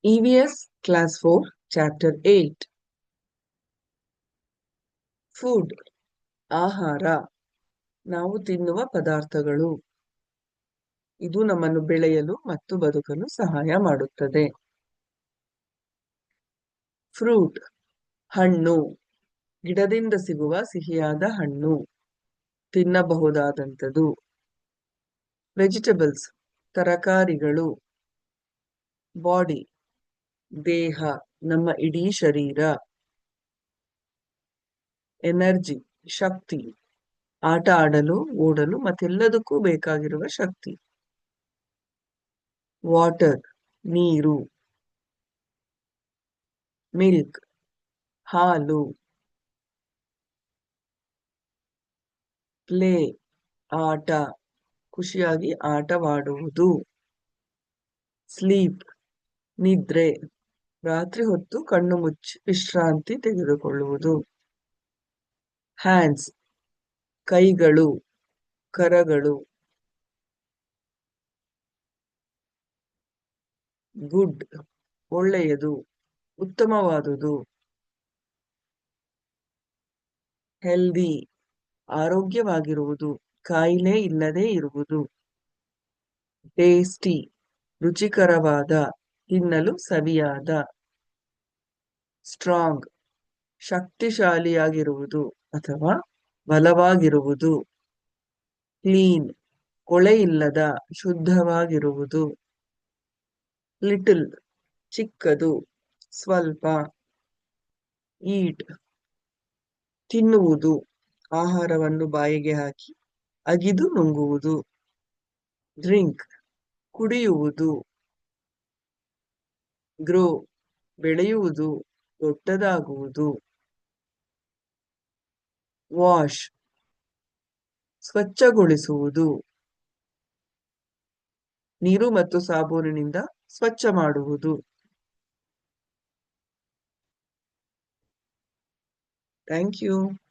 EVS Class 4, Chapter 8. Food, ಆಹಾರ, ನಾವು ತಿನ್ನುವ ಪದಾರ್ಥಗಳು. ಇದು ನಮ್ಮನ್ನು ಬೆಳೆಯಲು ಮತ್ತು ಬದುಕಲು ಸಹಾಯ ಮಾಡುತ್ತದೆ. ಫ್ರೂಟ್, ಹಣ್ಣು, ಗಿಡದಿಂದ ಸಿಗುವ ಸಿಹಿಯಾದ ಹಣ್ಣು, ತಿನ್ನಬಹುದಾದಂಥದ್ದು. ವೆಜಿಟೇಬಲ್ಸ್, ತರಕಾರಿಗಳು. ಬಾಡಿ, ದೇಹ, ನಮ್ಮ ಇಡೀ ಶರೀರ. ಎನರ್ಜಿ, ಶಕ್ತಿ, ಆಟ ಆಡಲು, ಓಡಲು ಮತ್ತೆಲ್ಲದಕ್ಕೂ ಬೇಕಾಗಿರುವ ಶಕ್ತಿ. ವಾಟರ್, ನೀರು. ಮಿಲ್ಕ್, ಹಾಲು. ಪ್ಲೇ, ಆಟ, ಖುಷಿಯಾಗಿ ಆಟವಾಡುವುದು. ಸ್ಲೀಪ್, ನಿದ್ರೆ, ರಾತ್ರಿ ಹೊತ್ತು ಕಣ್ಣು ಮುಚ್ಚಿ ವಿಶ್ರಾಂತಿ ತೆಗೆದುಕೊಳ್ಳುವುದು. ಹ್ಯಾಂಡ್ಸ್, ಕೈಗಳು, ಕರಗಳು. ಗುಡ್, ಒಳ್ಳೆಯದು, ಉತ್ತಮವಾದುದು. ಹೆಲ್ದಿ, ಆರೋಗ್ಯವಾಗಿರುವುದು, ಕಾಯಿಲೆ ಇಲ್ಲದೆ ಇರುವುದು. ಟೇಸ್ಟಿ, ರುಚಿಕರವಾದ, ತಿನ್ನಲು ಸವಿಯಾದ. ಸ್ಟ್ರಾಂಗ್, ಶಕ್ತಿಶಾಲಿಯಾಗಿರುವುದು ಅಥವಾ ಬಲವಾಗಿರುವುದು. ಕ್ಲೀನ್, ಕೊಳೆಯಿಲ್ಲದ, ಶುದ್ಧವಾಗಿರುವುದು. ಲಿಟಲ್, ಚಿಕ್ಕದು, ಸ್ವಲ್ಪ. ಈಟ್, ತಿನ್ನುವುದು, ಆಹಾರವನ್ನು ಬಾಯಿಗೆ ಹಾಕಿ ಅಗಿದು ನುಂಗುವುದು. ಡ್ರಿಂಕ್, ಕುಡಿಯುವುದು. ಗ್ರೋ, ಬೆಳೆಯುವುದು, ದೊಡ್ಡದಾಗುವುದು. ವಾಶ್, ಸ್ವಚ್ಛಗೊಳಿಸುವುದು, ನೀರು ಮತ್ತು ಸಾಬೂನಿನಿಂದ ಸ್ವಚ್ಛ ಮಾಡುವುದು. Thank you.